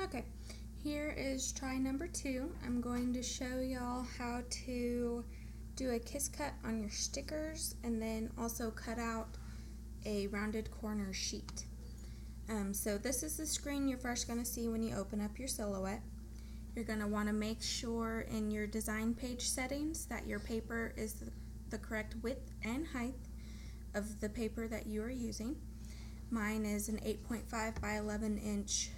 Okay, here is try number 2. I'm going to show y'all how to do a kiss cut on your stickers and then also cut out a rounded corner sheet. So this is the screen you're first going to see when you open up your Silhouette. You're going to want to make sure in your design page settings that your paper is the correct width and height of the paper that you are using. Mine is an 8.5 by 11 inch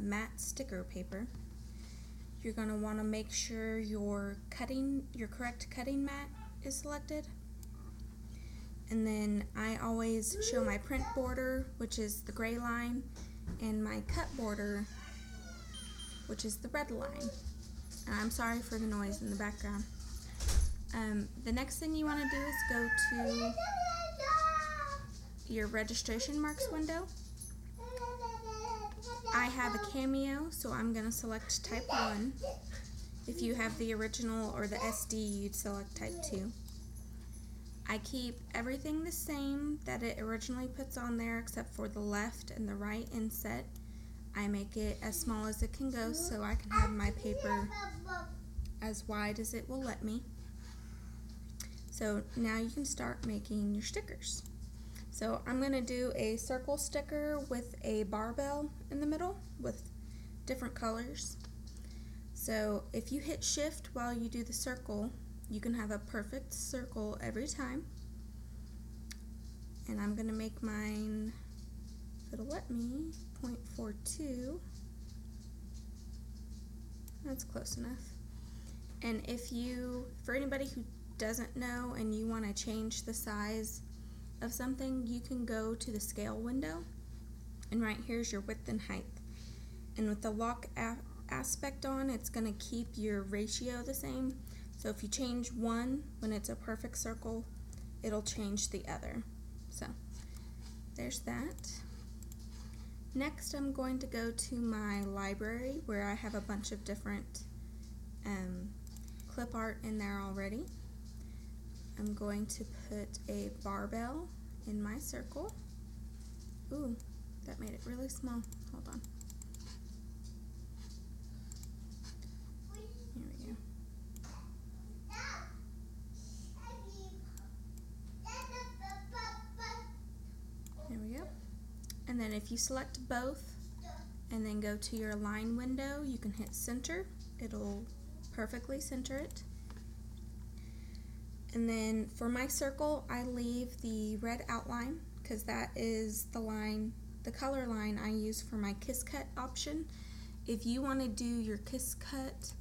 matte sticker paper. You're going to want to make sure your correct cutting mat is selected. And then I always show my print border, which is the gray line, and my cut border, which is the red line. I'm sorry for the noise in the background. The next thing you want to do is go to your registration marks window. I have a Cameo, so I'm going to select type 1. If you have the original or the SD, you'd select type 2. I keep everything the same that it originally puts on there except for the left and the right inset. I make it as small as it can go so I can have my paper as wide as it will let me. So now you can start making your stickers. So I'm going to do a circle sticker with a barbell in the middle with different colors. So if you hit shift while you do the circle, you can have a perfect circle every time. And I'm going to make mine, if it'll let me, 0.42. That's close enough. And for anybody who doesn't know and you want to change the size of something, you can go to the scale window, and right here's your width and height. And with the lock aspect on, it's going to keep your ratio the same. So if you change one when it's a perfect circle, it'll change the other. So there's that. Next, I'm going to go to my library where I have a bunch of different clip art in there already. I'm going to put a barbell in my circle. Ooh, that made it really small. Hold on. Here we go. There we go. And then if you select both and then go to your line window, you can hit center. It'll perfectly center it. And then for my circle, I leave the red outline because that is the color line I use for my kiss cut option. If you want to do your kiss cut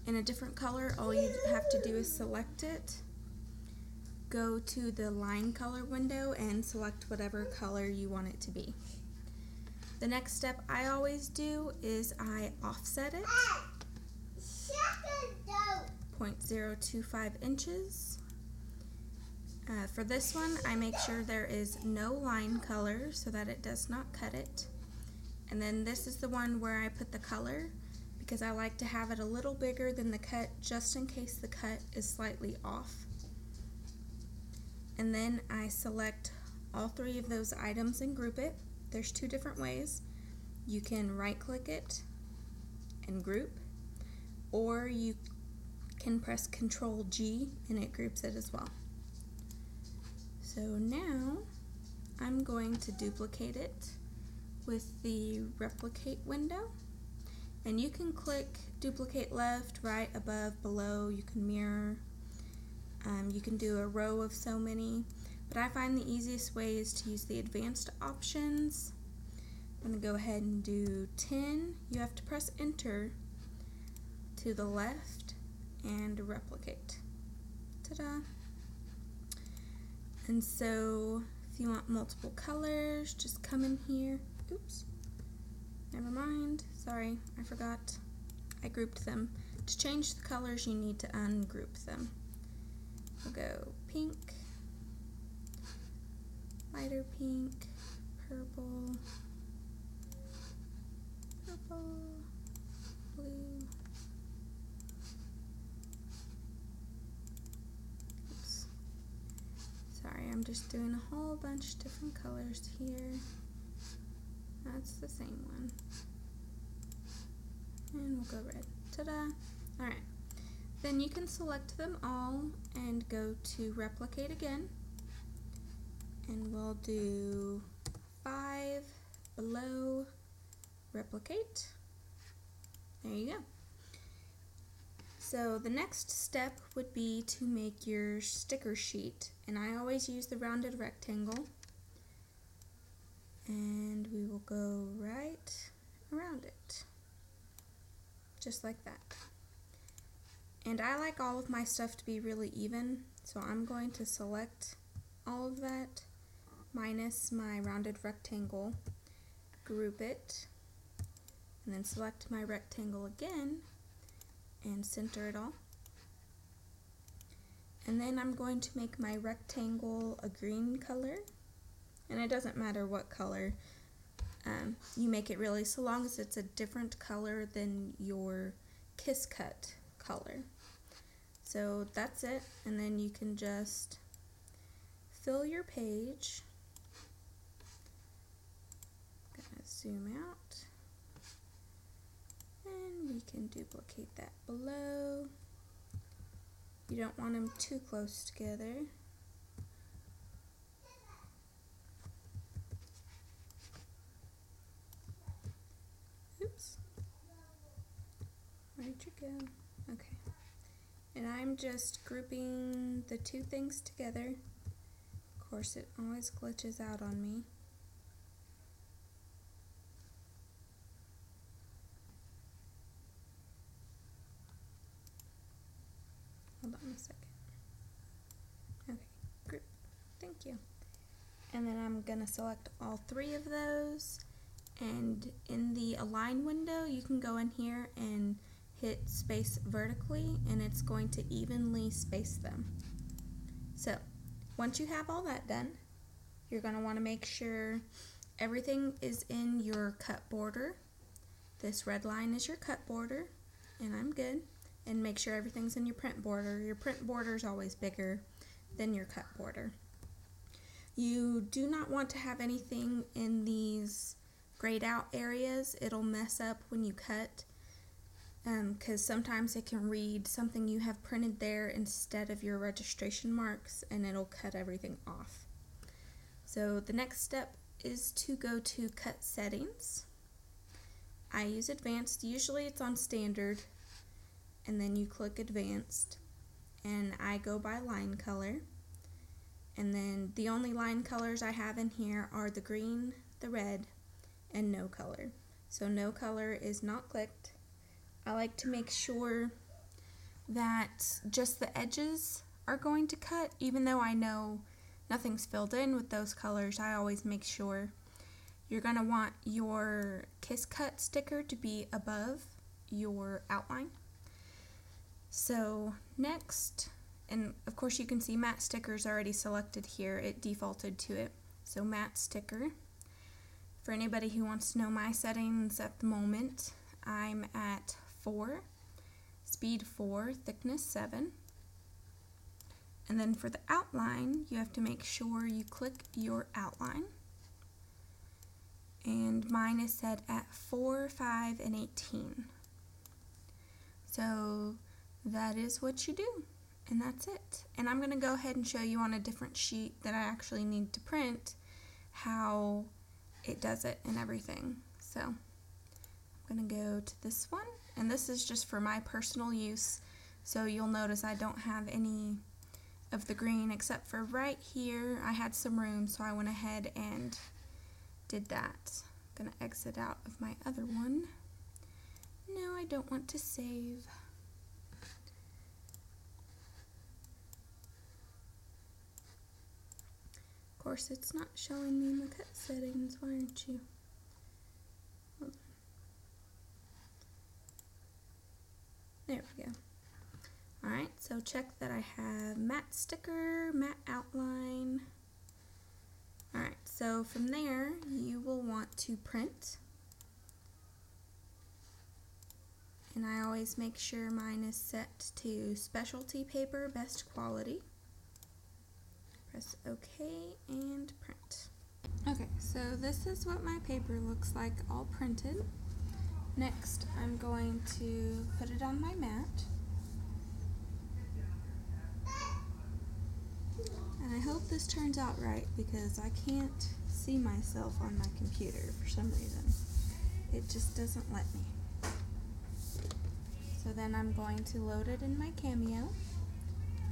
in a different color, all you have to do is select it, go to the line color window and select whatever color you want it to be. The next step I always do is I offset it 0.025 inches. For this one, I make sure there is no line color so that it does not cut it. And then this is the one where I put the color because I like to have it a little bigger than the cut just in case the cut is slightly off. And then I select all 3 of those items and group it. There's 2 different ways. You can right click it and group, or you can press Control G and it groups it as well. So now I'm going to duplicate it with the replicate window, and you can click duplicate left, right, above, below. You can mirror, you can do a row of so many, but I find the easiest way is to use the advanced options. I'm going to go ahead and do 10. You have to press enter to the left and replicate. Ta-da! And so if you want multiple colors, just come in here. Oops, never mind. Sorry, I forgot. I grouped them. To change the colors, you need to ungroup them. We'll go pink, lighter pink, purple, blue. Sorry, I'm just doing a whole bunch of different colors here. That's the same one. And we'll go red. Ta-da! Alright. Then you can select them all and go to replicate again. And we'll do 5 below replicate. There you go. So the next step would be to make your sticker sheet, and I always use the rounded rectangle, and we will go right around it, just like that. And I like all of my stuff to be really even, so I'm going to select all of that minus my rounded rectangle, group it, and then select my rectangle again and center it all. And then I'm going to make my rectangle a green color, and it doesn't matter what color you make it really, so long as it's a different color than your Kiss Cut color. So that's it, and then you can just fill your page. I'm gonna zoom out, and we can duplicate that below. You don't want them too close together. Oops. Where'd you go? Okay. And I'm just grouping the two things together. Of course, it always glitches out on me. Hold on a second. Okay, group. Thank you. And then I'm going to select all 3 of those. And in the align window, you can go in here and hit space vertically, and it's going to evenly space them. So once you have all that done, you're going to want to make sure everything is in your cut border. This red line is your cut border, and I'm good. And make sure everything's in your print border. Your print border is always bigger than your cut border. You do not want to have anything in these grayed out areas. It'll mess up when you cut, because sometimes it can read something you have printed there instead of your registration marks, and it'll cut everything off. So the next step is to go to cut settings. I use advanced. Usually it's on standard, and then you click advanced, and I go by line color. And then the only line colors I have in here are the green, the red, and no color. So no color is not clicked. I like to make sure that just the edges are going to cut, even though I know nothing's filled in with those colors. I always make sure. You're going to want your Kiss Cut sticker to be above your outline. So next, and of course you can see matte stickers already selected here. It defaulted to it. So matte sticker. For anybody who wants to know my settings at the moment, I'm at 4, speed 4, thickness 7. And then for the outline, you have to make sure you click your outline. And mine is set at 4, 5, and 18. So that is what you do, and that's it. And I'm going to go ahead and show you on a different sheet that I actually need to print how it does it and everything. So I'm going to go to this one, and this is just for my personal use. So you'll notice I don't have any of the green except for right here. I had some room, so I went ahead and did that. I'm going to exit out of my other one. No, I don't want to save. Of course, it's not showing me in the cut settings. Why aren't you? Hold on. There we go. Alright, so check that I have matte sticker, matte outline. Alright, so from there, you will want to print. And I always make sure mine is set to specialty paper, best quality. Press OK and print. Okay, so this is what my paper looks like all printed. Next, I'm going to put it on my mat. And I hope this turns out right because I can't see myself on my computer for some reason. It just doesn't let me. So then I'm going to load it in my Cameo.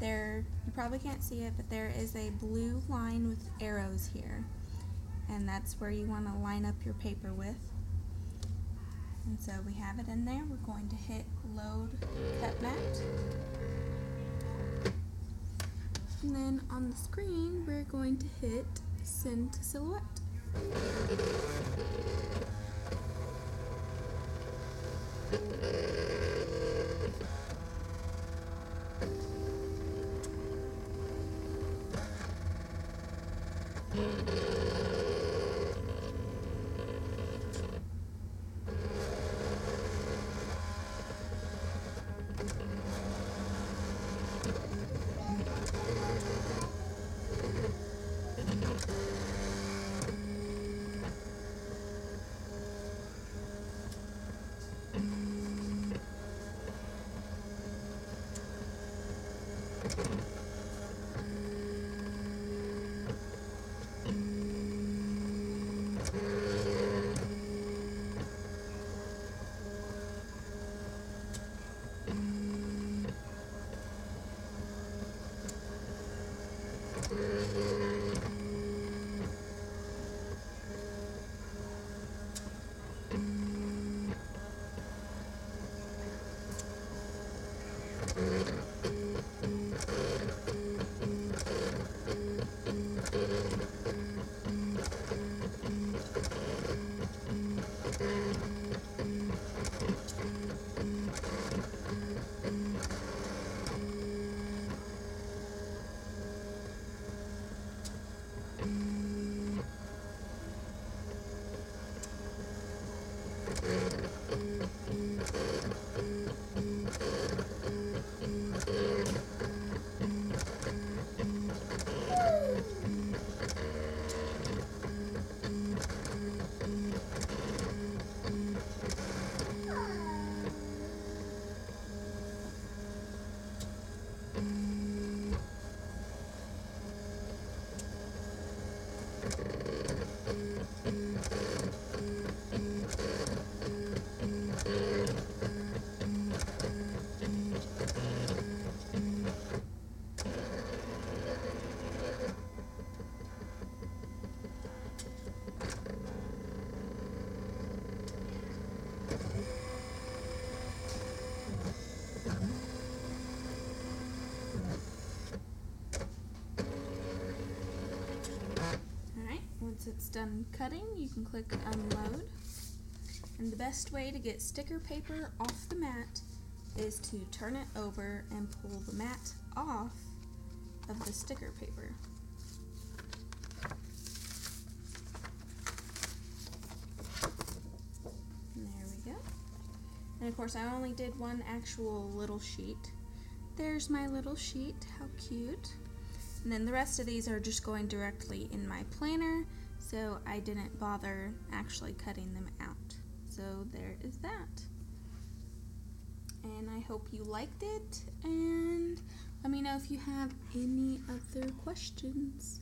There, you probably can't see it, but there is a blue line with arrows here. And that's where you want to line up your paper with. And so we have it in there. We're going to hit Load Cut Mat. And then on the screen, we're going to hit Send to Silhouette. Once it's done cutting, you can click Unload. And the best way to get sticker paper off the mat is to turn it over and pull the mat off of the sticker paper. And there we go. And of course I only did one actual little sheet. There's my little sheet, how cute. And then the rest of these are just going directly in my planner, so I didn't bother actually cutting them out. So there is that. And I hope you liked it, and let me know if you have any other questions.